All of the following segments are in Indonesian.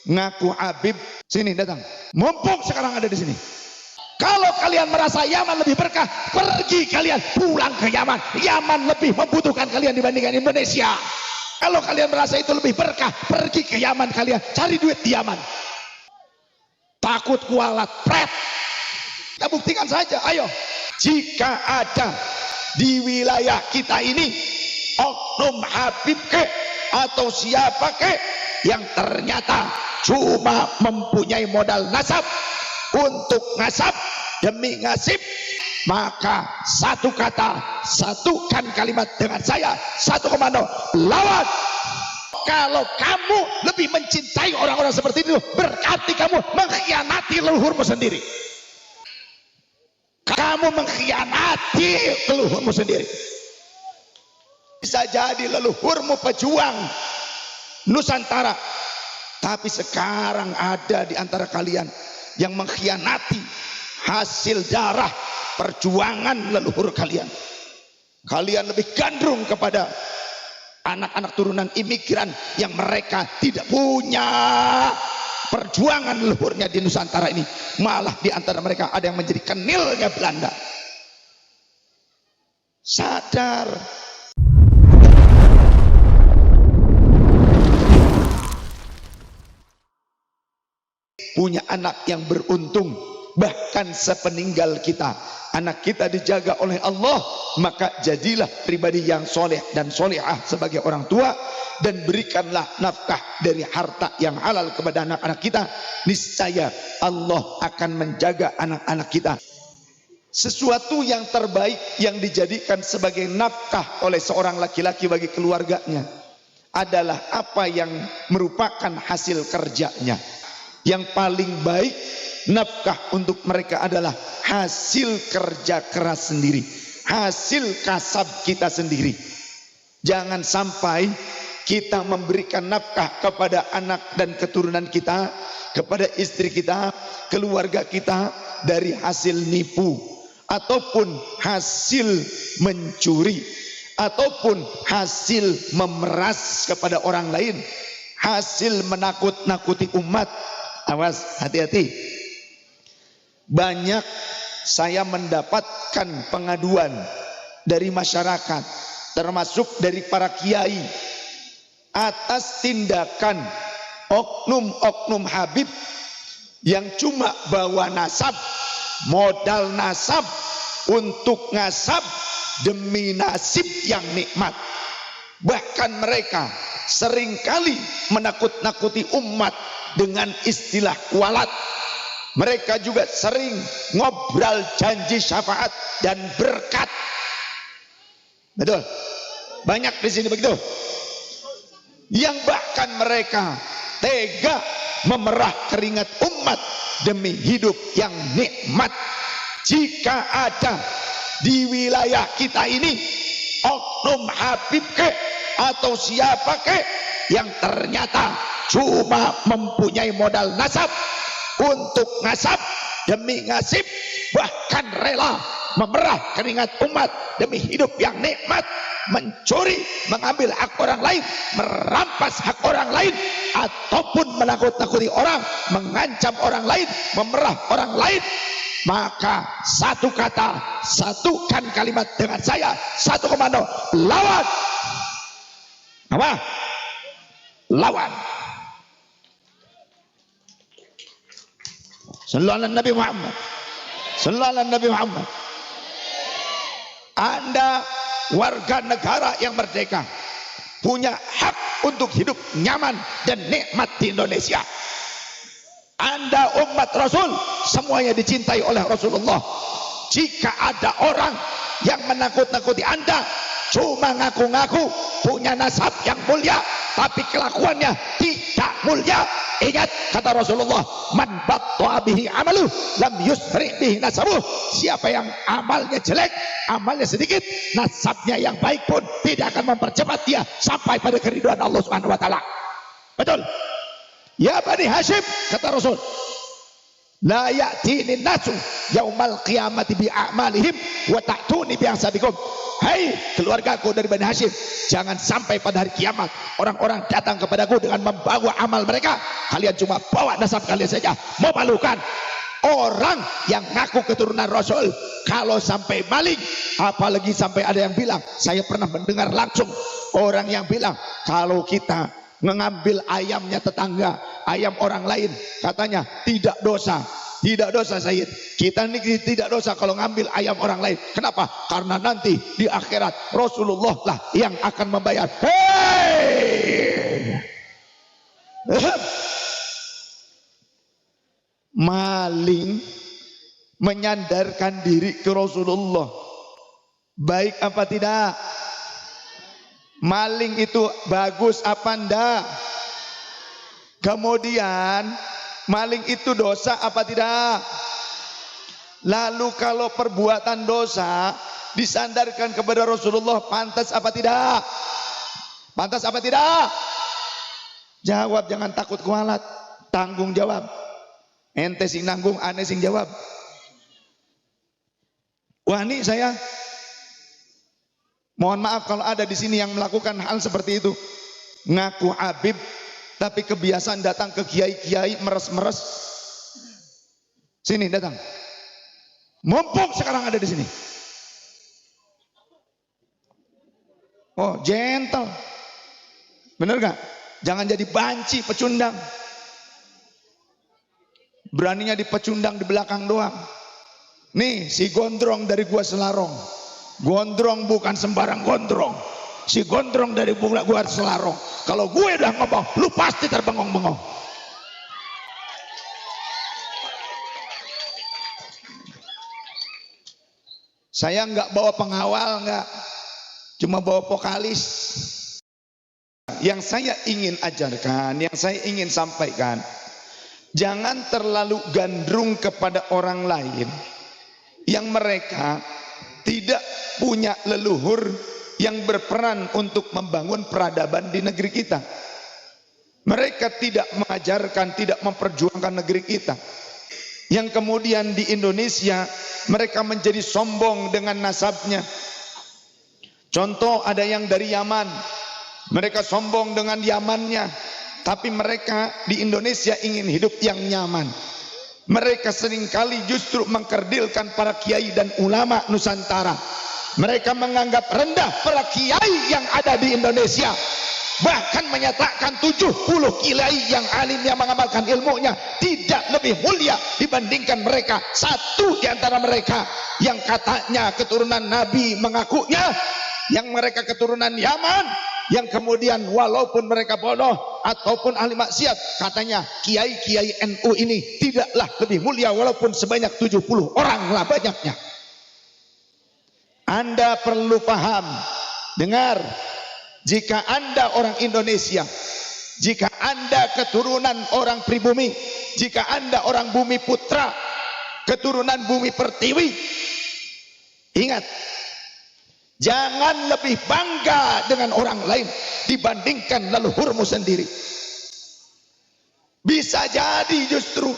ngaku Habib, sini datang. Mumpung sekarang ada di sini. Kalau kalian merasa Yaman lebih berkah, pergi kalian pulang ke Yaman. Yaman lebih membutuhkan kalian dibandingkan Indonesia. Kalau kalian merasa itu lebih berkah, pergi ke Yaman kalian, cari duit di Yaman. Takut kualat, pret. Kita buktikan saja, ayo. Jika ada di wilayah kita ini oknum Habib ke atau siapa ke yang ternyata cuma mempunyai modal nasab untuk ngasab demi ngasib, maka satu kata, satukan kalimat dengan saya, satu komando, lawan. Kalau kamu lebih mencintai orang-orang seperti itu, berarti kamu mengkhianati leluhurmu sendiri. Kamu mengkhianati leluhurmu sendiri. Bisa jadi leluhurmu pejuang Nusantara, tapi sekarang ada di antara kalian yang mengkhianati hasil darah perjuangan leluhur kalian. Kalian lebih gandrung kepada anak-anak turunan imigran yang mereka tidak punya perjuangan leluhurnya di Nusantara ini. Malah di antara mereka ada yang menjadi kenilnya Belanda. Sadar. Punya anak yang beruntung, bahkan sepeninggal kita anak kita dijaga oleh Allah, maka jadilah pribadi yang soleh dan solehah sebagai orang tua, dan berikanlah nafkah dari harta yang halal kepada anak-anak kita. Niscaya Allah akan menjaga anak-anak kita. Sesuatu yang terbaik yang dijadikan sebagai nafkah oleh seorang laki-laki bagi keluarganya adalah apa yang merupakan hasil kerjanya. Yang paling baik nafkah untuk mereka adalah hasil kerja keras sendiri, hasil kasab kita sendiri. Jangan sampai kita memberikan nafkah kepada anak dan keturunan kita, kepada istri kita, keluarga kita dari hasil nipu, ataupun hasil mencuri, ataupun hasil memeras kepada orang lain, hasil menakut-nakuti umat. Awas, hati-hati. Banyak saya mendapatkan pengaduan dari masyarakat, termasuk dari para kiai, atas tindakan oknum-oknum Habib yang cuma bawa nasab, modal nasab untuk ngasab demi nasib yang nikmat. Bahkan mereka seringkali menakut-nakuti umat dengan istilah kualat. Mereka juga sering ngobrol janji syafaat dan berkat. Betul? Banyak di sini begitu. Yang bahkan mereka tega memerah keringat umat demi hidup yang nikmat. Jika ada di wilayah kita ini oknum Habib ke atau siapa ke yang ternyata cuma mempunyai modal nasab untuk ngasab demi ngasib, bahkan rela memerah keringat umat demi hidup yang nikmat, mencuri, mengambil hak orang lain, merampas hak orang lain, ataupun menakut-nakuti orang, mengancam orang lain, memerah orang lain, maka satu kata, satukan kalimat dengan saya, satu komando, lawan. Apa? Lawan. Sallallahu alaihi Nabi Muhammad. Sallallahu alaihi Nabi Muhammad. Anda warga negara yang merdeka, punya hak untuk hidup nyaman dan nikmat di Indonesia. Anda umat Rasul, semuanya dicintai oleh Rasulullah. Jika ada orang yang menakut-nakuti Anda, cuma ngaku-ngaku punya nasab yang mulia, tapi kelakuannya tidak mulia, ingat kata Rasulullah, man batta bihi amaluh lam yusri bihi nasabuh. Siapa yang amalnya jelek, amalnya sedikit, nasabnya yang baik pun tidak akan mempercepat dia sampai pada keridhaan Allah Subhanahu wa taala. Betul? Ya Bani Hashim, kata Rasul, la ya'tini nasu yaumal qiyamati bi a'malihim wa ta'tuni bi ahsabikum. hai keluargaku dari Bani Hashim, jangan sampai pada hari kiamat orang-orang datang kepadaku dengan membawa amal mereka, kalian cuma bawa nasab kalian saja. Memalukan orang yang ngaku keturunan Rasul kalau sampai maling. Apalagi sampai ada yang bilang, saya pernah mendengar langsung orang yang bilang, kalau kita mengambil ayamnya tetangga, ayam orang lain, katanya tidak dosa. Tidak dosa Sayyid, kita ini tidak dosa kalau ngambil ayam orang lain. Kenapa? Karena nanti di akhirat Rasulullah lah yang akan membayar. Hei, maling menyandarkan diri ke Rasulullah, baik apa tidak? Maling itu bagus apa enggak? Kemudian maling itu dosa apa tidak? Lalu kalau perbuatan dosa disandarkan kepada Rasulullah, pantas apa tidak? Pantas apa tidak? Jawab, jangan takut kualat, tanggung jawab. Ente sing nanggung, ane sing jawab. Wani saya mohon maaf kalau ada di sini yang melakukan hal seperti itu. Ngaku Habib tapi kebiasaan datang ke kiai-kiai meres-meres. Sini datang. Mumpung sekarang ada di sini. Oh, gentle. Bener gak? Jangan jadi banci pecundang. Beraninya dipecundang di belakang doang. Nih si gondrong dari gua Selarong. Gondrong bukan sembarang gondrong. Si gondrong dari gua Selarong. Kalau gue udah ngomong, lu pasti terbengong-bengong. Saya nggak bawa pengawal, nggak, cuma bawa vokalis. Yang saya ingin ajarkan, yang saya ingin sampaikan, jangan terlalu gandrung kepada orang lain yang mereka tidak punya leluhur yang berperan untuk membangun peradaban di negeri kita. Mereka tidak mengajarkan, tidak memperjuangkan negeri kita. Yang kemudian di Indonesia mereka menjadi sombong dengan nasabnya. Contoh, ada yang dari Yaman, mereka sombong dengan Yamannya, tapi mereka di Indonesia ingin hidup yang nyaman. Mereka seringkali justru mengkerdilkan para kiai dan ulama Nusantara. Mereka menganggap rendah para kiai yang ada di Indonesia. Bahkan menyatakan 70 kiai yang alim yang mengamalkan ilmunya tidak lebih mulia dibandingkan mereka. Satu di antara mereka yang katanya keturunan Nabi mengakunya, yang mereka keturunan Yaman, yang kemudian walaupun mereka bodoh ataupun ahli maksiat, katanya kiai-kiai NU ini tidaklah lebih mulia walaupun sebanyak 70 orang lah banyaknya. Anda perlu paham, dengar, jika Anda orang Indonesia, jika Anda keturunan orang pribumi, jika Anda orang bumi putra, keturunan bumi pertiwi, ingat, jangan lebih bangga dengan orang lain dibandingkan leluhurmu sendiri. Bisa jadi justru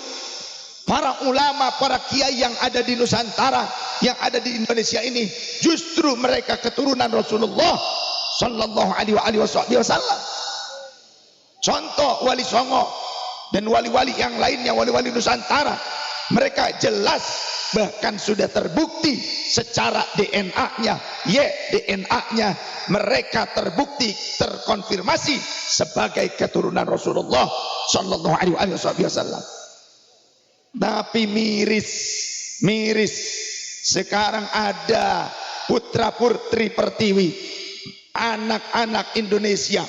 para ulama, para kiai yang ada di Nusantara, yang ada di Indonesia ini, justru mereka keturunan Rasulullah Sallallahu Alaihi Wasallam. Contoh Wali Songo dan wali-wali yang lainnya, wali-wali Nusantara, mereka jelas bahkan sudah terbukti secara DNA-nya, DNA-nya mereka terbukti, terkonfirmasi sebagai keturunan Rasulullah Sallallahu Alaihi Wasallam. Tapi miris sekarang ada putra putri pertiwi, anak-anak Indonesia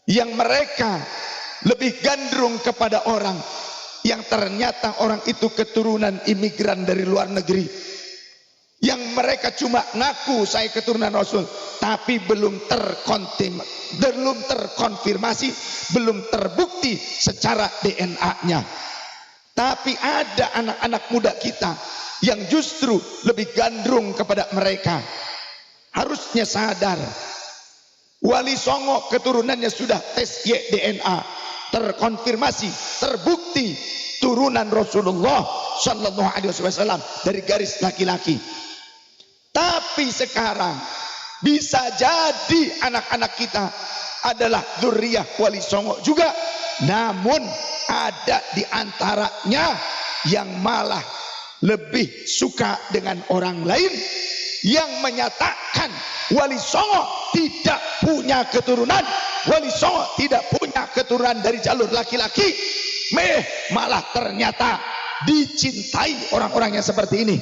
yang mereka lebih gandrung kepada orang yang ternyata orang itu keturunan imigran dari luar negeri, yang mereka cuma ngaku saya keturunan Rasul, tapi belum terkonfirmasi, belum terbukti secara DNA-nya. Tapi ada anak-anak muda kita yang justru lebih gandrung kepada mereka. Harusnya sadar, Wali Songo keturunannya sudah tes DNA, terkonfirmasi, terbukti turunan Rasulullah Sallallahu Alaihi Wasallam dari garis laki-laki. Tapi Tapi sekarang bisa jadi anak-anak kita adalah dzurriyyah Wali Songo juga. Namun ada di antaranya yang malah lebih suka dengan orang lain, yang menyatakan Wali Songo tidak punya keturunan, Wali Songo tidak punya keturunan dari jalur laki-laki. Malah ternyata dicintai orang-orang yang seperti ini.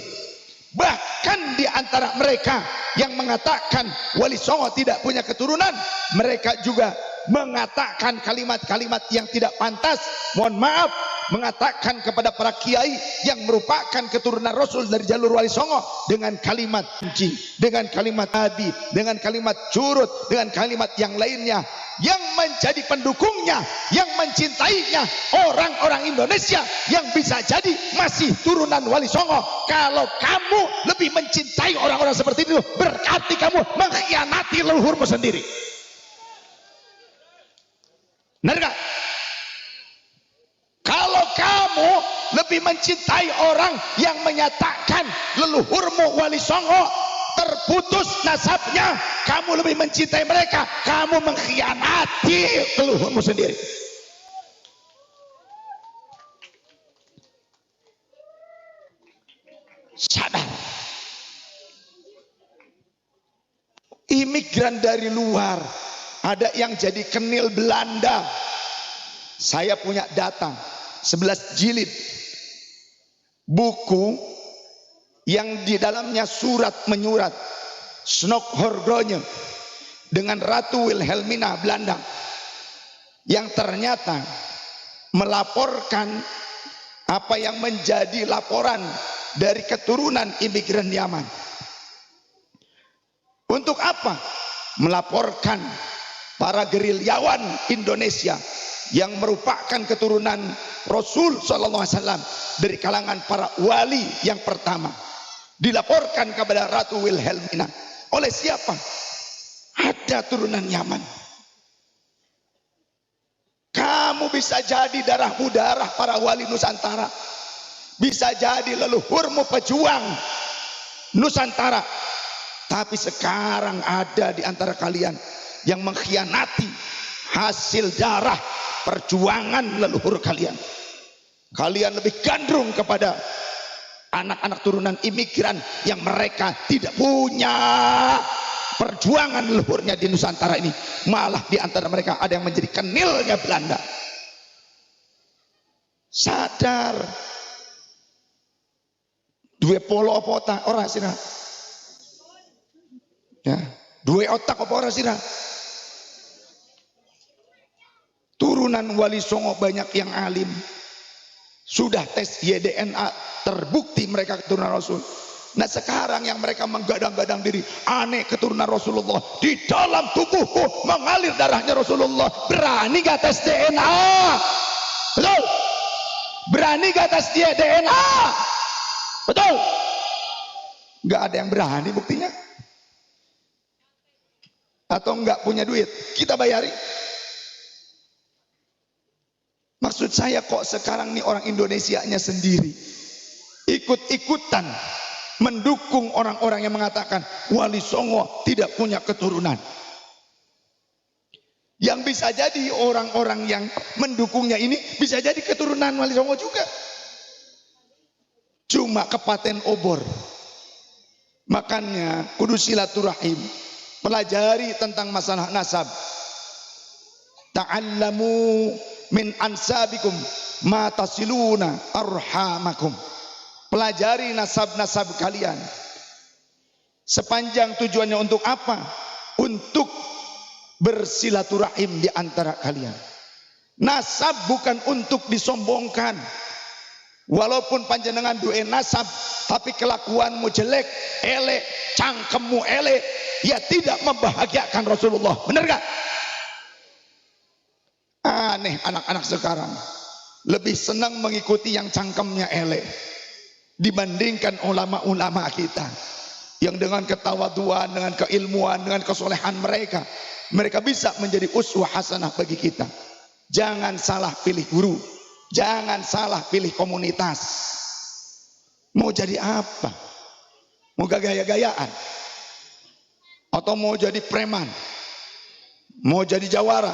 Bahkan di antara mereka yang mengatakan Wali Songo tidak punya keturunan, mereka juga mengatakan kalimat-kalimat yang tidak pantas. Mohon maaf, mengatakan kepada para kiai yang merupakan keturunan Rasul dari jalur Wali Songo dengan kalimat benci, dengan kalimat adi, dengan kalimat curut, dengan kalimat yang lainnya, yang menjadi pendukungnya, yang mencintainya orang-orang Indonesia yang bisa jadi masih turunan Wali Songo. Kalau kamu lebih mencintai orang-orang seperti itu, berarti kamu mengkhianati leluhurmu sendiri. Benar gak? Kalau kamu lebih mencintai orang yang menyatakan leluhurmu Wali Songo terputus nasabnya, kamu lebih mencintai mereka, kamu mengkhianati leluhurmu sendiri. Sadar. Imigran dari luar, ada yang jadi kenil Belanda. Saya punya data 11 jilid buku yang di dalamnya surat menyurat Snokhorgrone dengan Ratu Wilhelmina Belanda, yang ternyata melaporkan apa yang menjadi laporan dari keturunan imigran Yaman. Untuk apa? Melaporkan para gerilyawan Indonesia yang merupakan keturunan Rasul sallallahu alaihi wasallam dari kalangan para wali yang pertama, dilaporkan kepada Ratu Wilhelmina. Oleh siapa? Ada turunan Yaman. Kamu bisa jadi darahmu darah para wali Nusantara, bisa jadi leluhurmu pejuang Nusantara. Tapi sekarang ada di antara kalian yang mengkhianati hasil darah perjuangan leluhur kalian. Kalian lebih gandrung kepada anak-anak turunan imigran yang mereka tidak punya perjuangan leluhurnya di Nusantara ini. Malah di antara mereka ada yang menjadi kenilnya Belanda. Sadar. Dua polo apa otak orang sih, ya, dua otak apa orang sih. Turunan Wali Songo banyak yang alim, sudah tes YDNA terbukti mereka keturunan Rasul. Nah sekarang yang mereka menggadang-gadang diri aneh keturunan Rasulullah, di dalam tubuhku mengalir darahnya Rasulullah, berani gak tes DNA? Betul? Berani gak tes DNA? Betul? Gak ada yang berani buktinya. Atau nggak punya duit, kita bayari. Maksud saya kok sekarang nih orang Indonesianya sendiri ikut-ikutan mendukung orang-orang yang mengatakan Wali Songo tidak punya keturunan. Yang bisa jadi orang-orang yang mendukungnya ini bisa jadi keturunan Wali Songo juga, cuma kepaten obor. Makanya kudu silaturahim, pelajari tentang masalah nasab. Ta'allamu min ansabikum ma tasiluna arhamakum. Pelajari nasab-nasab kalian. Sepanjang tujuannya untuk apa? Untuk bersilaturahim di antara kalian. Nasab bukan untuk disombongkan. Walaupun panjenengan duwe nasab tapi kelakuanmu jelek, elek, cangkemmu elek, ya tidak membahagiakan Rasulullah. Benar gak? Aneh anak-anak sekarang lebih senang mengikuti yang cangkemnya elek dibandingkan ulama-ulama kita yang dengan ketawaduan, dengan keilmuan, dengan kesolehan mereka bisa menjadi uswah hasanah bagi kita. Jangan salah pilih guru, jangan salah pilih komunitas. Mau jadi apa? Mau gaya-gayaan? atau mau jadi preman, mau jadi jawara.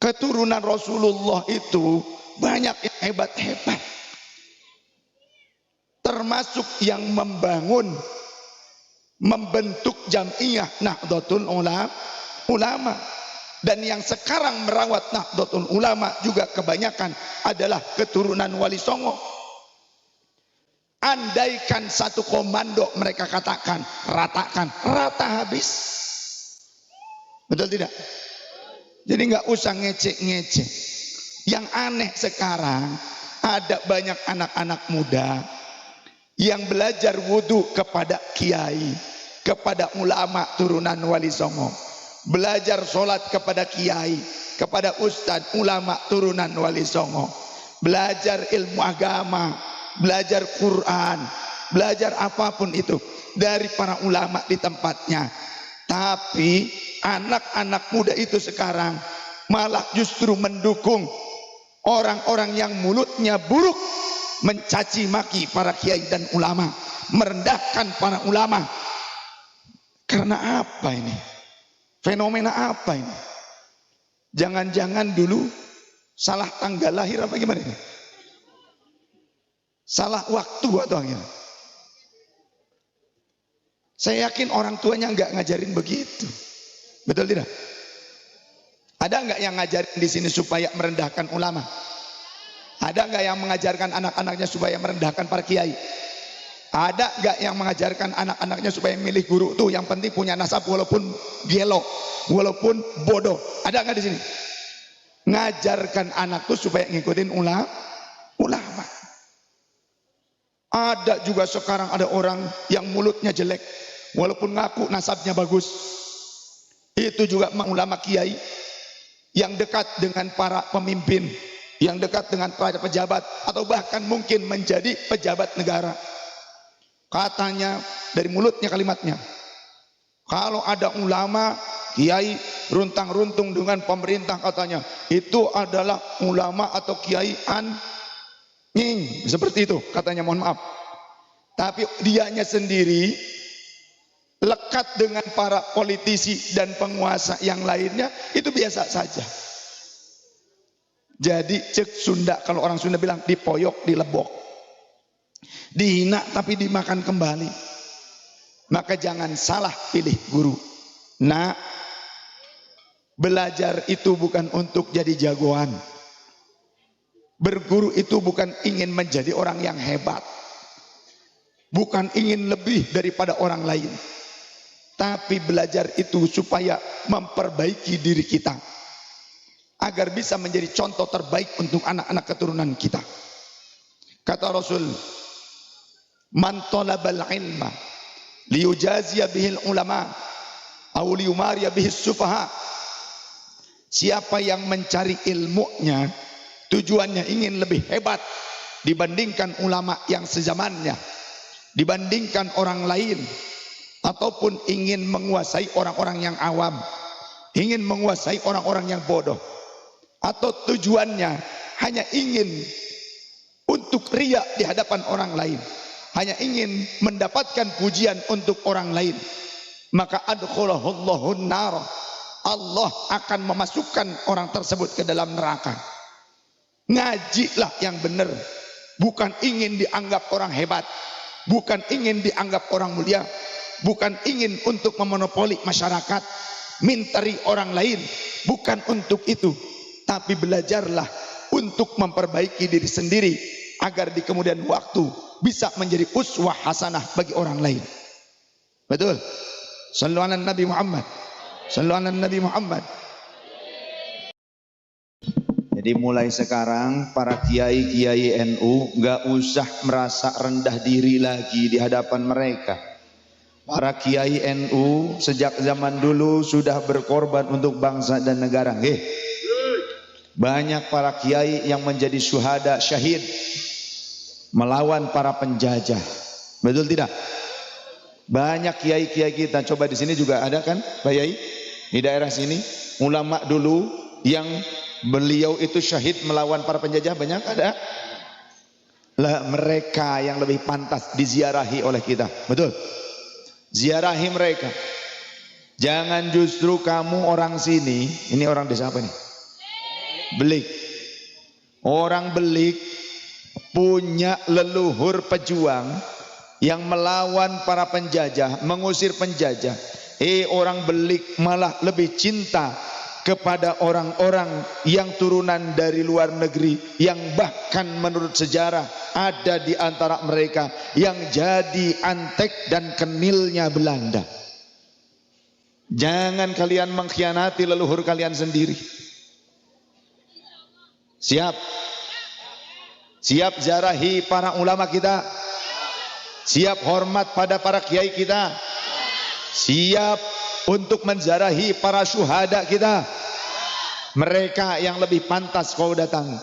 Keturunan Rasulullah itu banyak yang hebat-hebat, termasuk yang membentuk Jam'iyah Nahdlatul Ulama. Dan yang sekarang merawat Nahdlatul Ulama juga kebanyakan adalah keturunan Wali Songo. Andaikan satu komando mereka katakan ratakan, rata habis. Betul tidak? Jadi nggak usah ngecek-ngecek. Yang aneh sekarang ada banyak anak-anak muda yang belajar wudhu kepada kiai, kepada ulama turunan Wali Songo. Belajar sholat kepada kiai, kepada ustadz ulama turunan Wali Songo. Belajar ilmu agama, belajar Quran, belajar apapun itu dari para ulama di tempatnya. Tapi anak-anak muda itu sekarang malah justru mendukung orang-orang yang mulutnya buruk, mencaci maki para kiai dan ulama, merendahkan para ulama. Karena apa ini? Fenomena apa ini? Jangan-jangan dulu salah tanggal lahir apa gimana ini? Salah waktu atau gimana? Saya yakin orang tuanya nggak ngajarin begitu. Betul tidak? Ada nggak yang ngajarin di sini supaya merendahkan ulama? Ada nggak yang mengajarkan anak-anaknya supaya merendahkan para kiai? Ada nggak yang mengajarkan anak-anaknya supaya milih guru tuh yang penting punya nasab walaupun gelo, walaupun bodoh? Ada nggak di sini? Ngajarkan anak tuh supaya ngikutin ulama. Ada juga sekarang ada orang yang mulutnya jelek, walaupun ngaku nasabnya bagus. Itu juga ulama kiai yang dekat dengan para pemimpin, yang dekat dengan para pejabat, atau bahkan mungkin menjadi pejabat negara. Katanya dari mulutnya kalimatnya, kalau ada ulama kiai runtang-runtung dengan pemerintah, katanya itu adalah ulama atau kiai anjing, seperti itu katanya, mohon maaf. Tapi dianya sendiri lekat dengan para politisi dan penguasa yang lainnya, itu biasa saja. Jadi cek Sunda, kalau orang Sunda bilang dipoyok dilebok, dihina tapi dimakan kembali. Maka jangan salah pilih guru. Nah, belajar itu bukan untuk jadi jagoan. Berguru itu bukan ingin menjadi orang yang hebat, bukan ingin lebih daripada orang lain. Tapi belajar itu supaya memperbaiki diri kita, agar bisa menjadi contoh terbaik untuk anak-anak keturunan kita. Kata Rasul, man talabal ilma liyujaziya bihil ulama aw liyumariya bihis sufaha. Siapa yang mencari ilmunya tujuannya ingin lebih hebat dibandingkan ulama yang sezamannya, dibandingkan orang lain, ataupun ingin menguasai orang-orang yang awam, ingin menguasai orang-orang yang bodoh, atau tujuannya hanya ingin untuk riya di hadapan orang lain, hanya ingin mendapatkan pujian untuk orang lain, maka adkhulahullahu nar, Allah akan memasukkan orang tersebut ke dalam neraka. Ngajilah yang benar, bukan ingin dianggap orang hebat, bukan ingin dianggap orang mulia, bukan ingin untuk memonopoli masyarakat, minteri orang lain, bukan untuk itu. Tapi belajarlah untuk memperbaiki diri sendiri, agar di kemudian waktu bisa menjadi uswah hasanah bagi orang lain. Betul? Sallu ala Nabi Muhammad. Sallu ala Nabi Muhammad. Jadi mulai sekarang para kiai-kiai NU nggak usah merasa rendah diri lagi di hadapan mereka. Para kiai NU sejak zaman dulu sudah berkorban untuk bangsa dan negara. Banyak para kiai yang menjadi syuhada, syahid, melawan para penjajah. Betul tidak? Banyak kiai-kiai kita, coba di sini juga ada kan, Pak Yai? Di daerah sini, ulama dulu yang beliau itu syahid melawan para penjajah, banyak ada. Lah mereka yang lebih pantas diziarahi oleh kita. Betul? Ziarahi mereka. Jangan justru kamu orang sini, ini orang desa apa nih? Belik. Orang Belik punya leluhur pejuang yang melawan para penjajah, mengusir penjajah. Orang Belik malah lebih cinta kepada orang-orang yang turunan dari luar negeri, yang bahkan menurut sejarah ada di antara mereka yang jadi antek dan kenilnya Belanda. Jangan kalian mengkhianati leluhur kalian sendiri. Siap? Siap ziarahi para ulama kita? Siap hormat pada para kiai kita? Siap untuk menziarahi para syuhada kita? Mereka yang lebih pantas kau datangi.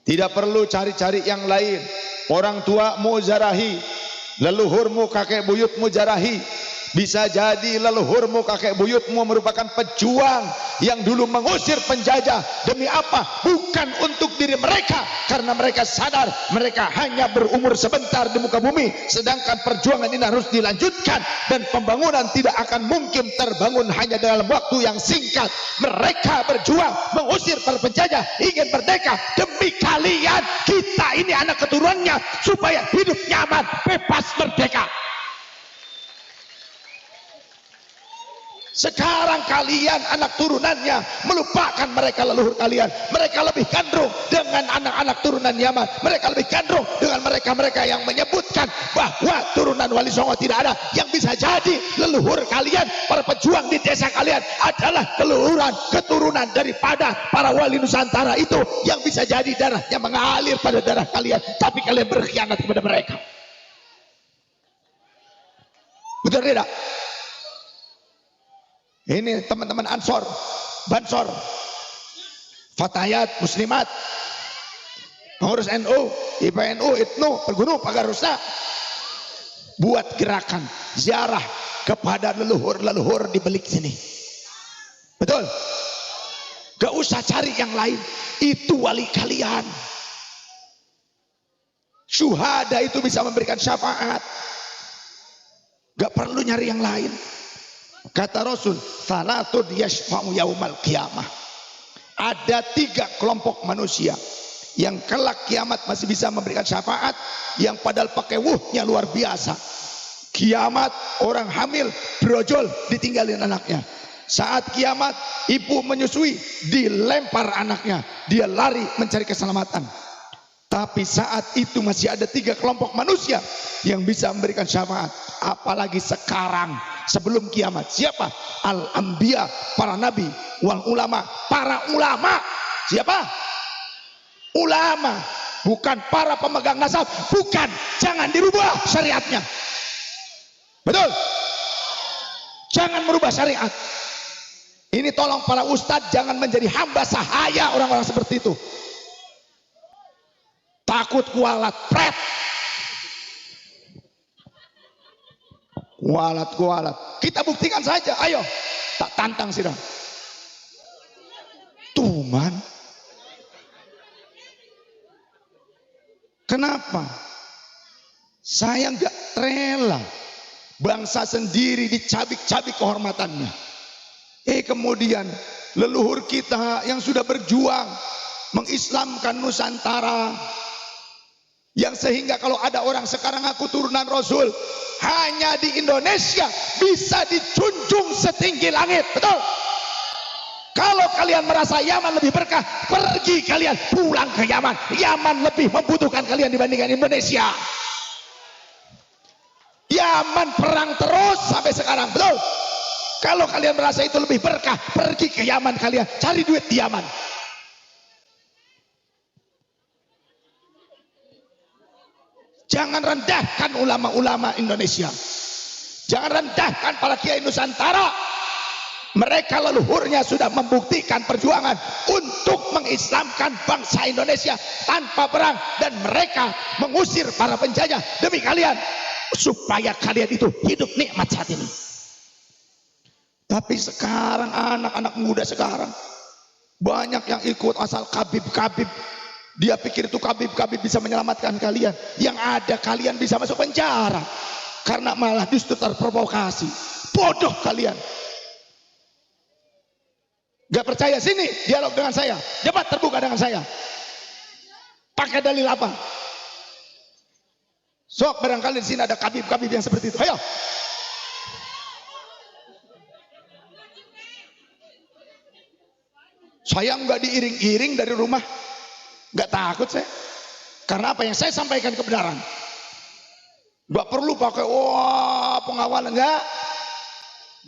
Tidak perlu cari-cari yang lain. Orang tuamu ziarahi, leluhurmu kakek buyutmu ziarahi. Bisa jadi leluhurmu kakek buyutmu merupakan pejuang yang dulu mengusir penjajah. Demi apa? Bukan untuk diri mereka, karena mereka sadar mereka hanya berumur sebentar di muka bumi, sedangkan perjuangan ini harus dilanjutkan dan pembangunan tidak akan mungkin terbangun hanya dalam waktu yang singkat. Mereka berjuang mengusir para penjajah, ingin merdeka. Demi kalian, kita ini anak keturunannya, supaya hidup nyaman, bebas, merdeka. Sekarang kalian anak turunannya melupakan mereka leluhur kalian. Mereka lebih gandrung dengan anak-anak turunan Yaman. Mereka lebih gandrung dengan mereka-mereka yang menyebutkan bahwa turunan Wali Songo tidak ada. Yang bisa jadi leluhur kalian, para pejuang di desa kalian adalah keturunan daripada para wali Nusantara itu, yang bisa jadi darahnya mengalir pada darah kalian. Tapi kalian berkhianat kepada mereka. Betul tidak? Ini teman-teman Ansor, Bansor, Fatayat, Muslimat, pengurus NU, IPNU, ITNU, Pergunu, Pagar Rusa, buat gerakan ziarah kepada leluhur-leluhur di Belik sini. Betul? Gak usah cari yang lain, itu wali kalian. Syuhada itu bisa memberikan syafaat. Gak perlu nyari yang lain. Kata Rasul, salatun yashfa'u yaumal qiyamah. Ada 3 kelompok manusia yang kelak kiamat masih bisa memberikan syafaat, yang padahal pakai wuhnya luar biasa. Kiamat orang hamil brojol ditinggalin anaknya. Saat kiamat ibu menyusui dilempar anaknya, dia lari mencari keselamatan. Tapi saat itu masih ada 3 kelompok manusia yang bisa memberikan syafaat. Apalagi sekarang sebelum kiamat. Siapa? Al-Anbiya, para nabi, wal ulama, para ulama. Siapa? Ulama, bukan para pemegang nasab, bukan. Jangan dirubah syariatnya. Betul? Jangan merubah syariat. Ini tolong para ustadz jangan menjadi hamba sahaya orang-orang seperti itu. Takut kualat pret. Kualat. Kita buktikan saja. Ayo, tak tantang sirah. Tuman. Kenapa? Saya nggak rela bangsa sendiri dicabik-cabik kehormatannya. Kemudian leluhur kita yang sudah berjuang mengislamkan Nusantara, yang sehingga kalau ada orang sekarang aku turunan Rasul, hanya di Indonesia bisa dijunjung setinggi langit. Betul? Kalau kalian merasa Yaman lebih berkah, pergi kalian pulang ke Yaman. Yaman lebih membutuhkan kalian dibandingkan Indonesia. Yaman perang terus sampai sekarang. Betul? Kalau kalian merasa itu lebih berkah, pergi ke Yaman kalian, cari duit di Yaman. Jangan rendahkan ulama-ulama Indonesia. Jangan rendahkan para kiai Nusantara. Mereka leluhurnya sudah membuktikan perjuangan untuk mengislamkan bangsa Indonesia tanpa perang, dan mereka mengusir para penjajah demi kalian, supaya kalian itu hidup nikmat saat ini. Tapi sekarang anak-anak muda sekarang banyak yang ikut asal kabib-kabib. Dia pikir itu kabib-kabib bisa menyelamatkan kalian. Yang ada kalian bisa masuk penjara. karena malah justru terprovokasi. Bodoh kalian. Gak percaya, sini dialog dengan saya, debat terbuka dengan saya. Pakai dalil apa? Sok barangkali di sini ada kabib-kabib yang seperti itu. Ayo. Saya nggak diiring-iring dari rumah, nggak takut saya. Karena apa yang saya sampaikan kebenaran. Nggak perlu pakai wah pengawalan, enggak.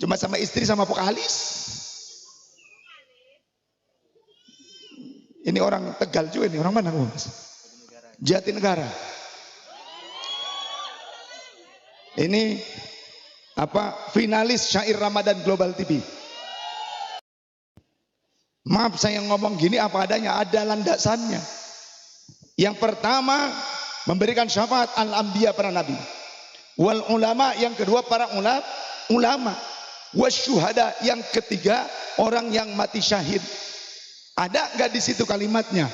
Cuma sama istri sama vokalis. Ini orang Tegal juga, ini orang mana Mas? Jatinegara. Ini apa? Finalis syair Ramadan Global TV. Maaf saya ngomong gini apa adanya, ada landasannya. Yang pertama memberikan syafaat al-anbiya para nabi. Wal ulama, yang kedua para ulama. Wasyuhada, yang ketiga orang yang mati syahid. Ada nggak di situ kalimatnya?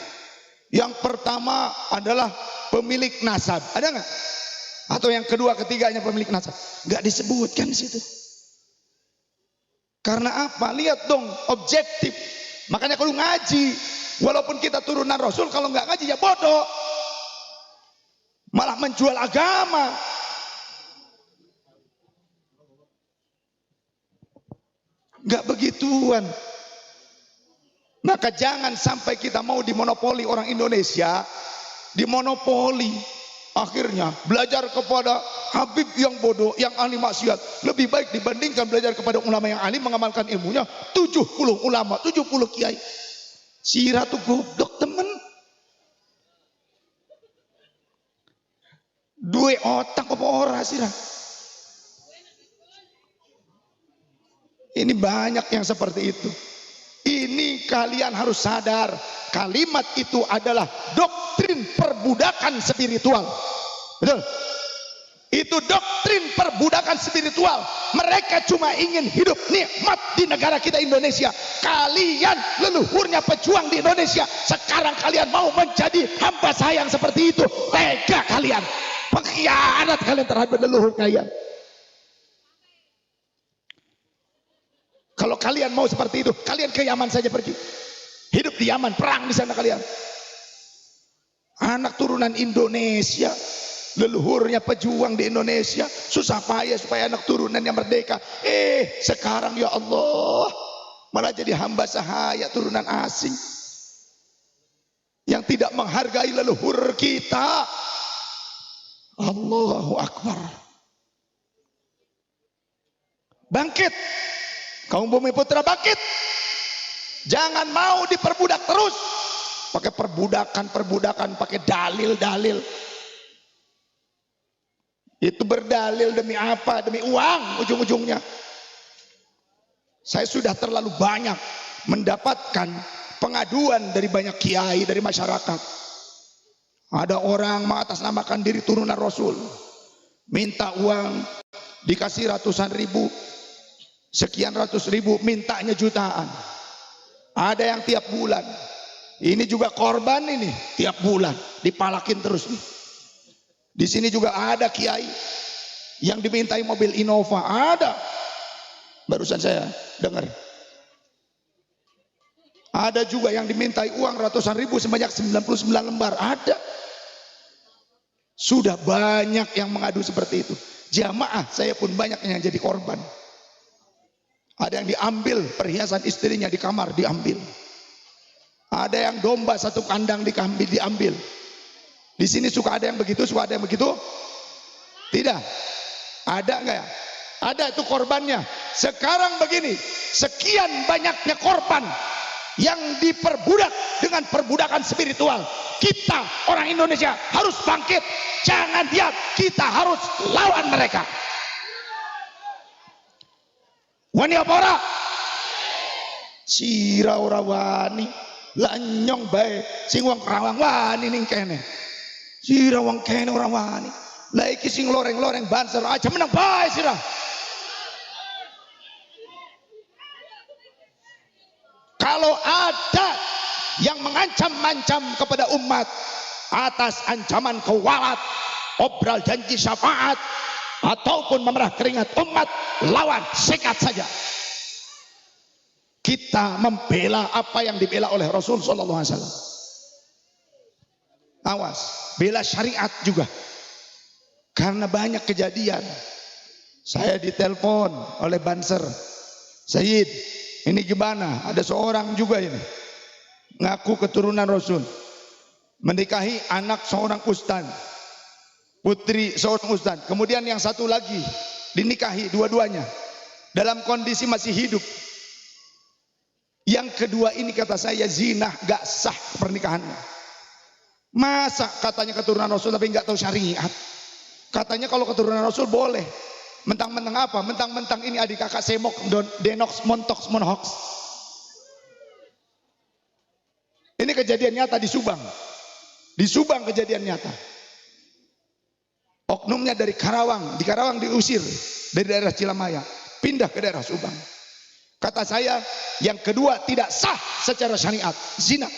Yang pertama adalah pemilik nasab. Ada nggak? Atau yang kedua ketiganya pemilik nasab? Nggak disebutkan di situ. Karena apa? Lihat dong objektif. Makanya kalau ngaji, walaupun kita turunan Rasul, kalau nggak ngaji ya bodoh. Malah menjual agama. Nggak begituan. Maka jangan sampai kita mau dimonopoli orang Indonesia, dimonopoli. Akhirnya belajar kepada Habib yang bodoh, yang ahli maksiat lebih baik dibandingkan belajar kepada ulama yang ahli mengamalkan ilmunya. 70 ulama, 70 kiai. Sirah tuh goblok temen. Dua otak apa ora sirah. Ini banyak yang seperti itu. Ini kalian harus sadar, kalimat itu adalah doktrin perbudakan spiritual. Betul? Itu doktrin perbudakan spiritual. Mereka cuma ingin hidup nikmat di negara kita Indonesia. Kalian leluhurnya pejuang di Indonesia. Sekarang kalian mau menjadi hamba sayang seperti itu. Tega kalian. Pengkhianat kalian terhadap leluhur kalian. Kalau kalian mau seperti itu, kalian ke Yaman saja pergi. Hidup di Yaman, perang di sana kalian. Anak turunan Indonesia, leluhurnya pejuang di Indonesia, susah payah supaya anak turunannya merdeka. Sekarang ya Allah, malah jadi hamba sahaya turunan asing yang tidak menghargai leluhur kita. Allahu Akbar. Bangkit. Kaum Bumi Putra bangkit. Jangan mau diperbudak terus. Pakai perbudakan, pakai dalil-dalil. Itu berdalil demi apa? Demi uang ujung-ujungnya. Saya sudah terlalu banyak mendapatkan pengaduan dari banyak kiai, dari masyarakat. Ada orang mengatasnamakan diri turunan Rasul. Minta uang, dikasih ratusan ribu. Sekian ratus ribu, mintanya jutaan. Ada yang tiap bulan. Ini juga korban ini, tiap bulan dipalakin terus nih. Di sini juga ada kiai yang dimintai mobil Innova, ada. Barusan saya dengar. Ada juga yang dimintai uang ratusan ribu sebanyak 99 lembar, ada. Sudah banyak yang mengadu seperti itu. Jamaah saya pun banyak yang jadi korban. Ada yang diambil perhiasan istrinya di kamar, diambil. Ada yang domba satu kandang diambil. Di sini suka ada yang begitu, suka ada yang begitu. Tidak. Ada enggak ya? Ada itu korbannya. Sekarang begini, sekian banyaknya korban yang diperbudak dengan perbudakan spiritual. Kita orang Indonesia harus bangkit. Jangan diam, kita harus lawan mereka. Wani apa ora? Sira ora wani. Lanyong bae sing wong Kerawang wani ning kene. Sira wong kene ora wani. Lah iki sing loreng-loreng Banser aja menang bae sira. Kalau ada yang mengancam-ancam kepada umat atas ancaman kewalat, obral janji syafaat, ataupun memerah keringat umat, lawan, sikat saja. Kita membela apa yang dibela oleh Rasul sallallahu alaihi wasallam. Awas, bela syariat juga. Karena banyak kejadian. Saya ditelepon oleh Banser, Sayyid, ini gimana? Ada seorang juga ini ngaku keturunan Rasul, menikahi anak seorang ustaz, putri seorang ustaz. Kemudian yang satu lagi dinikahi dua-duanya dalam kondisi masih hidup. Yang kedua ini kata saya zina, gak sah pernikahannya. Masa katanya keturunan Rasul tapi gak tahu syariat. Katanya kalau keturunan Rasul boleh. Mentang-mentang apa? Mentang-mentang ini adik kakak semok, denox, montox, monhox. Ini kejadian nyata di Subang. Di Subang kejadian nyata. Oknumnya dari Karawang. Di Karawang diusir dari daerah Cilamaya. Pindah ke daerah Subang. Kata saya, yang kedua tidak sah secara syariat, zina.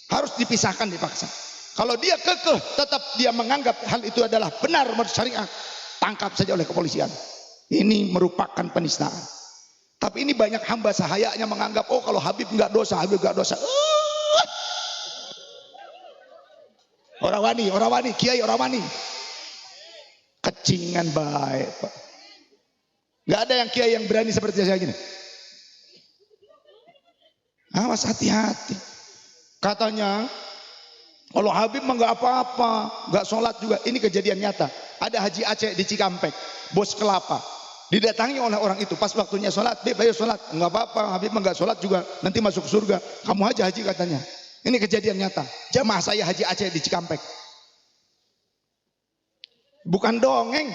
Harus dipisahkan, dipaksa. Kalau dia kekeh, tetap dia menganggap hal itu adalah benar menurut syariat, tangkap saja oleh kepolisian. Ini merupakan penistaan. Tapi ini banyak hamba sahayanya menganggap, oh kalau Habib enggak dosa, Habib enggak dosa. Orang wani, kiai orang wani. Kecingan baik, Pak. Enggak ada yang kiai yang berani seperti saya gini. Awas, hati-hati. Katanya kalau Habib mah nggak apa-apa, nggak sholat juga. Ini kejadian nyata. Ada Haji Aceh di Cikampek, bos kelapa, didatangi oleh orang itu pas waktunya sholat. Beb, ayo sholat. Nggak apa-apa, Habib mah nggak sholat juga, nanti masuk surga. Kamu aja haji katanya. Ini kejadian nyata. Jamaah saya Haji Aceh di Cikampek. Bukan dongeng.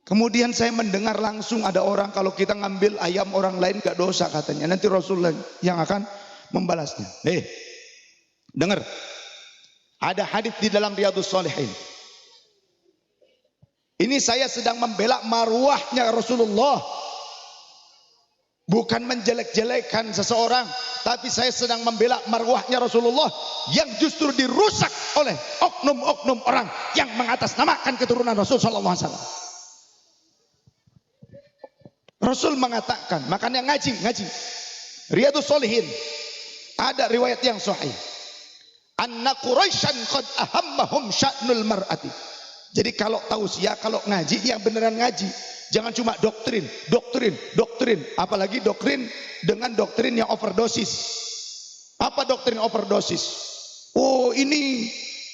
Kemudian saya mendengar langsung ada orang kalau kita ngambil ayam orang lain gak dosa katanya. Nanti Rasulullah yang akan membalasnya. Dengar. Ada hadis di dalam Riyadhus Shalihin. Ini saya sedang membela marwahnya Rasulullah. Bukan menjelek-jelekan seseorang, tapi saya sedang membela marwahnya Rasulullah yang justru dirusak oleh oknum-oknum orang yang mengatasnamakan keturunan Rasul sallallahu alaihi wasallam. Rasul mengatakan, makanya ngaji. Riyadhus Shalihin ada riwayat yang sahih. Anna Quraisyan qad ahammahum sya'nul mar'ati. Jadi kalau tausiah, kalau ngaji yang beneran ngaji, jangan cuma doktrin, apalagi doktrin dengan doktrin yang overdosis. Apa doktrin overdosis? Oh, ini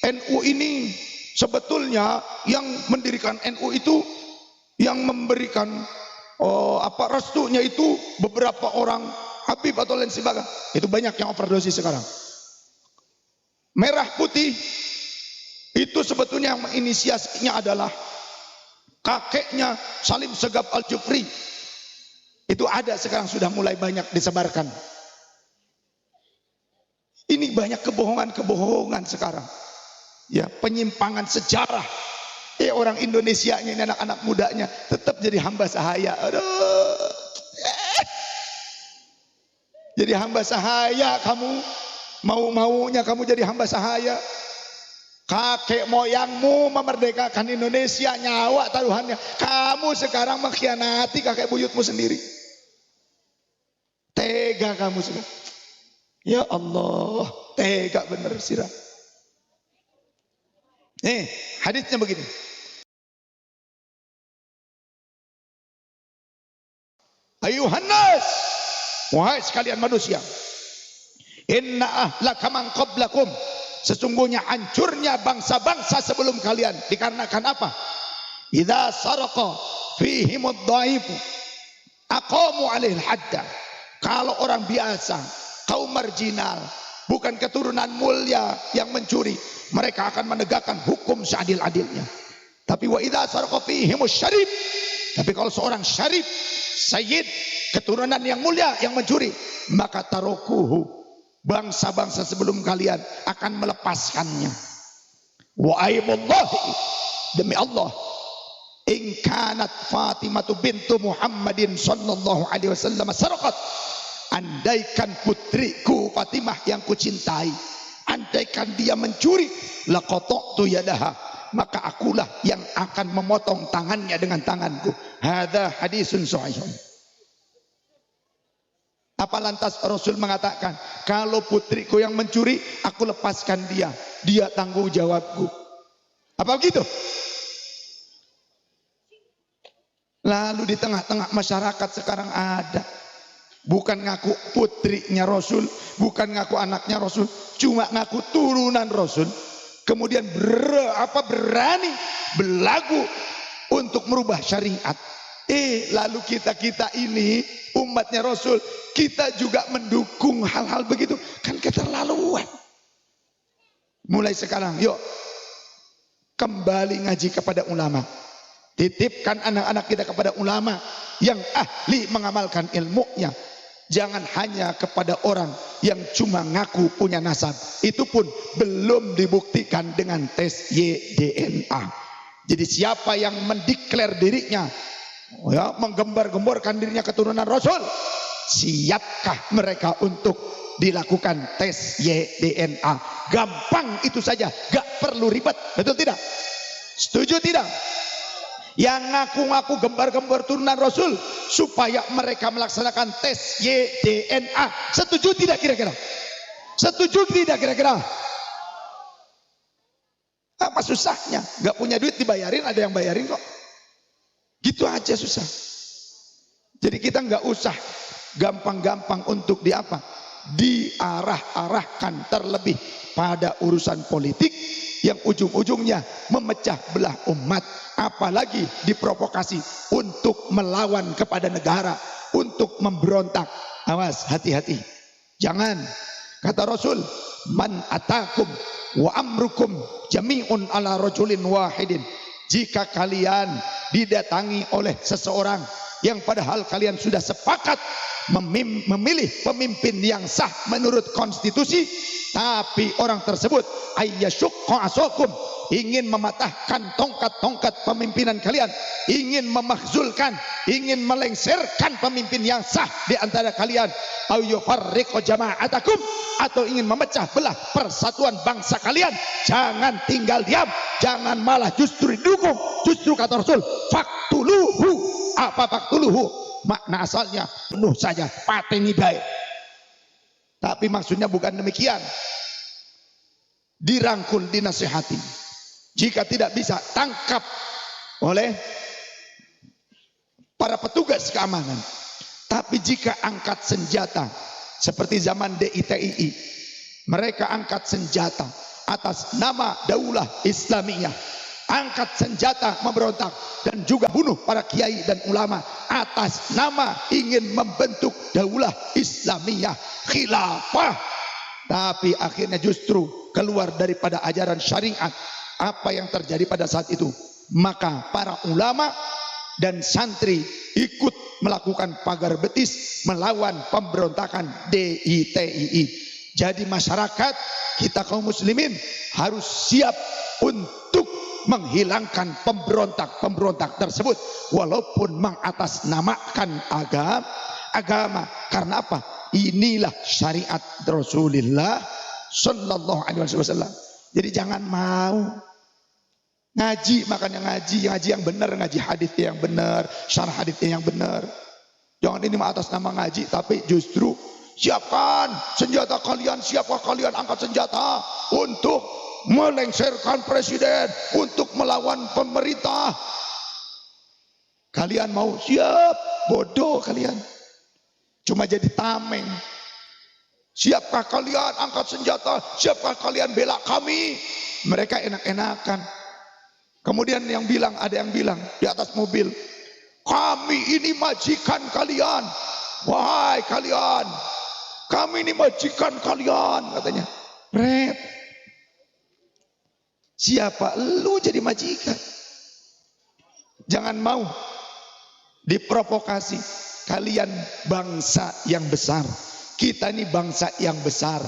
NU ini sebetulnya yang mendirikan NU itu, yang memberikan restunya itu beberapa orang Habib atau lain sebagainya. Itu banyak yang overdosis sekarang. Merah putih itu sebetulnya yang menginisiasinya adalah kakeknya Salim Segaf Al-Jufri. Itu ada sekarang, sudah mulai banyak disebarkan. Ini banyak kebohongan sekarang. Ya, penyimpangan sejarah. Orang Indonesia ini, anak-anak mudanya tetap jadi hamba sahaya. Aduh. Jadi hamba sahaya kamu, mau-maunya kamu jadi hamba sahaya. Kakek moyangmu memerdekakan Indonesia, nyawa taruhannya. Kamu sekarang mengkhianati kakek buyutmu sendiri. Tega kamu sudah. Ya Allah, tega bener sirah. Hadisnya begini. Ayuhan nas, wahai sekalian manusia, inna ahlaka man qablakum, sesungguhnya hancurnya bangsa-bangsa sebelum kalian dikarenakan apa? Idza saraqa fihimud dhaifu aqamu alaihil hadda. Kalau orang biasa, kaum marginal, bukan keturunan mulia yang mencuri, mereka akan menegakkan hukum seadil-adilnya. Tapi wa idza saraqa fihimus syarif, tapi kalau seorang syarif, sayyid, keturunan yang mulia yang mencuri, maka tarukuhu, bangsa-bangsa sebelum kalian akan melepaskannya. Wa aimullahi, demi Allah, in kanat Fatimah bintu Muhammadin sallallahu alaihi wasallam sarqat, andaikan putriku Fatimah yang kucintai, andaikan dia mencuri, laqata'tu yadaha, maka akulah yang akan memotong tangannya dengan tanganku. Hadza hadisun sahihun. Apa lantas Rasul mengatakan, kalau putriku yang mencuri, aku lepaskan dia. Dia tanggung jawabku. Apa begitu? Lalu di tengah-tengah masyarakat sekarang ada, bukan ngaku putrinya Rasul, bukan ngaku anaknya Rasul, cuma ngaku turunan Rasul. Kemudian berani berlagu untuk merubah syariat. Lalu kita ini umatnya Rasul, kita juga mendukung hal-hal begitu. Kan keterlaluan. Mulai sekarang, yuk kembali ngaji kepada ulama. Titipkan anak-anak kita kepada ulama yang ahli mengamalkan ilmunya. Jangan hanya kepada orang yang cuma ngaku punya nasab. Itu pun belum dibuktikan dengan tes YDNA. Jadi siapa yang mendeklar dirinya, ya, menggembar-gemborkan dirinya keturunan Rasul, siapkah mereka untuk dilakukan tes YDNA? Gampang itu saja, gak perlu ribet. Betul tidak? Setuju tidak? Yang ngaku-ngaku gembar-gembar turunan Rasul supaya mereka melaksanakan tes YDNA, setuju tidak kira-kira? Setuju tidak kira-kira? Apa susahnya? Gak punya duit dibayarin, ada yang bayarin kok. Gitu aja susah. Jadi kita gak usah gampang-gampang untuk diarah-arahkan terlebih pada urusan politik yang ujung-ujungnya memecah belah umat, apalagi diprovokasi untuk melawan kepada negara, untuk memberontak. Awas, hati-hati. Jangan. Kata Rasul, man atakum wa amrukum jami'un ala rajulin wahidin. Jika kalian didatangi oleh seseorang yang padahal kalian sudah sepakat memilih pemimpin yang sah menurut konstitusi, tapi orang tersebut ayyasyukka asakum, ingin mematahkan tongkat-tongkat pemimpinan kalian, ingin memakzulkan, ingin melengsarkan pemimpin yang sah di antara kalian, au yufarriqu jama'atakum, atau ingin memecah belah persatuan bangsa kalian, jangan tinggal diam, jangan malah justru didukung. Justru kata Rasul, faktuluhu. Apa faktuluhu? Makna asalnya penuh saja, pateni baik. Tapi maksudnya bukan demikian. Dirangkul, dinasihati. Jika tidak bisa, tangkap oleh para petugas keamanan. Tapi jika angkat senjata, seperti zaman DITII, mereka angkat senjata atas nama Daulah Islamiyah, angkat senjata memberontak dan juga bunuh para kiai dan ulama atas nama ingin membentuk Daulah Islamiyah, khilafah. Tapi akhirnya justru keluar daripada ajaran syariat. Apa yang terjadi pada saat itu? Maka para ulama dan santri ikut melakukan pagar betis melawan pemberontakan DITII. Jadi masyarakat kita kaum muslimin harus siap untuk menghilangkan pemberontak-pemberontak tersebut, walaupun mengatasnamakan agama. Karena apa? Inilah syariat Rasulullah Sallallahu Alaihi Wasallam. Jadi jangan mau ngaji, makanya ngaji yang benar, ngaji hadis yang benar, syarah hadisnya yang benar. Jangan ini atas nama ngaji, tapi justru siapkan senjata kalian, siapkah kalian angkat senjata untuk melengsarkan presiden, untuk melawan pemerintah. Kalian mau siap? Bodoh kalian. Cuma jadi tameng. Siapkah kalian angkat senjata? Siapkah kalian bela kami? Mereka enak-enakan. Kemudian ada yang bilang di atas mobil, kami ini majikan kalian. Wahai kalian, kami ini majikan kalian, katanya. Red. Siapa lu jadi majikan? Jangan mau diprovokasi. Kalian bangsa yang besar. Kita ini bangsa yang besar.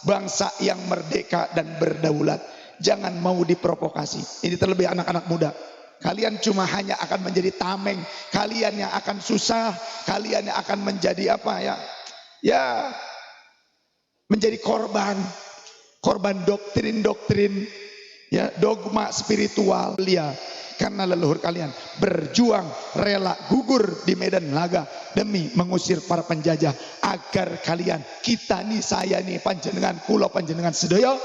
Bangsa yang merdeka dan berdaulat. Jangan mau diprovokasi. Ini terlebih anak-anak muda. Kalian cuma hanya akan menjadi tameng. Kalian yang akan susah. Kalian yang akan menjadi ya menjadi korban doktrin-doktrin ya, dogma spiritual ya. Karena leluhur kalian berjuang rela gugur di medan laga demi mengusir para penjajah, agar kalian, kita nih, saya nih, panjenengan kula panjenengan sedaya,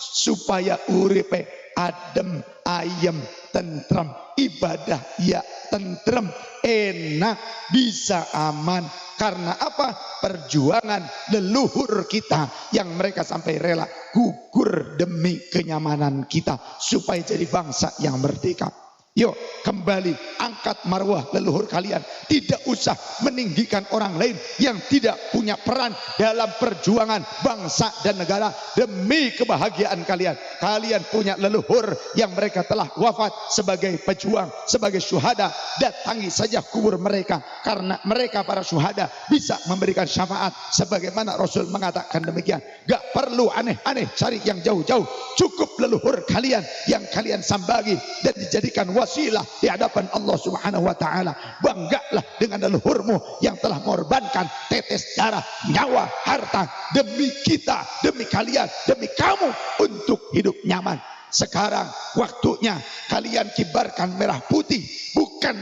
supaya uripe adem ayem tentrem, ibadah ya tentrem, enak, bisa aman. Karena apa? Perjuangan leluhur kita yang mereka sampai rela gugur demi kenyamanan kita supaya jadi bangsa yang merdeka. Yuk kembali angkat marwah leluhur kalian. Tidak usah meninggikan orang lain yang tidak punya peran dalam perjuangan bangsa dan negara demi kebahagiaan kalian. Kalian punya leluhur yang mereka telah wafat sebagai pejuang, sebagai syuhada. Datangi saja kubur mereka, karena mereka para syuhada bisa memberikan syafaat sebagaimana Rasul mengatakan demikian. Gak perlu aneh-aneh cari yang jauh-jauh, cukup leluhur kalian yang kalian sambangi dan dijadikan wasilah di hadapan Allah Subhanahu wa taala. Banggalah dengan leluhurmu yang telah mengorbankan tetes darah, nyawa, harta demi kita, demi kalian, demi kamu untuk hidup nyaman. Sekarang waktunya kalian kibarkan merah putih, bukan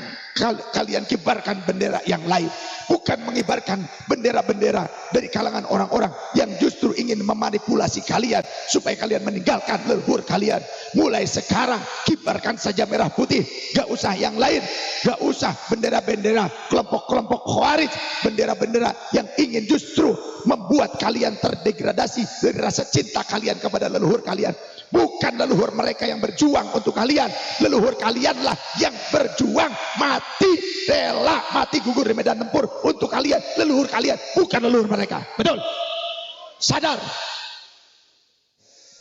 kalian kibarkan bendera yang lain, bukan mengibarkan bendera-bendera dari kalangan orang-orang yang justru ingin memanipulasi kalian supaya kalian meninggalkan leluhur kalian. Mulai sekarang kibarkan saja merah putih, gak usah yang lain, gak usah bendera-bendera kelompok-kelompok khawarij, bendera-bendera yang ingin justru membuat kalian terdegradasi dari rasa cinta kalian kepada leluhur kalian. Bukan leluhur mereka yang berjuang untuk kalian, leluhur kalianlah yang berjuang, mati, rela mati gugur di medan tempur untuk kalian. Leluhur kalian, bukan leluhur mereka. Betul? Sadar.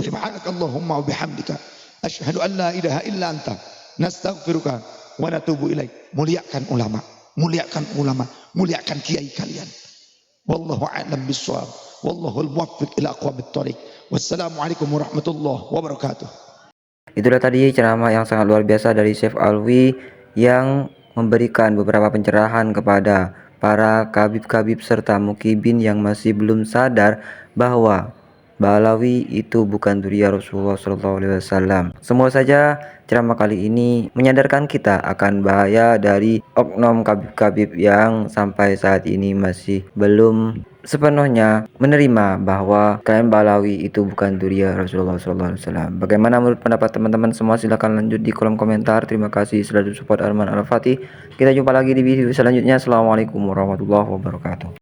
Terima kasih Allahumma wa bihamdika asyhadu an la ilaha illa anta nastaghfiruka wa natubu ilaik. Muliakan ulama, muliakan ulama, muliakan kiai kalian. Wallahu a'lam bissawab. Wallahul muwaffiq ila aqwamit thoriq. Wassalamualaikum warahmatullahi wabarakatuh. Itulah tadi ceramah yang sangat luar biasa dari Syekh Alwi yang memberikan beberapa pencerahan kepada para kabib-kabib serta mukibin yang masih belum sadar bahwa Ba'alawi itu bukan duriya Rasulullah SAW. Semoga saja ceramah kali ini menyadarkan kita akan bahaya dari oknum kabib-kabib yang sampai saat ini masih belum sepenuhnya menerima bahwa kalian Ba'alawi itu bukan duriya Rasulullah SAW. Bagaimana menurut pendapat teman-teman semua? Silahkan lanjut di kolom komentar. Terima kasih sudah support Arman Al-Fatih. Kita jumpa lagi di video selanjutnya. Assalamualaikum warahmatullahi wabarakatuh.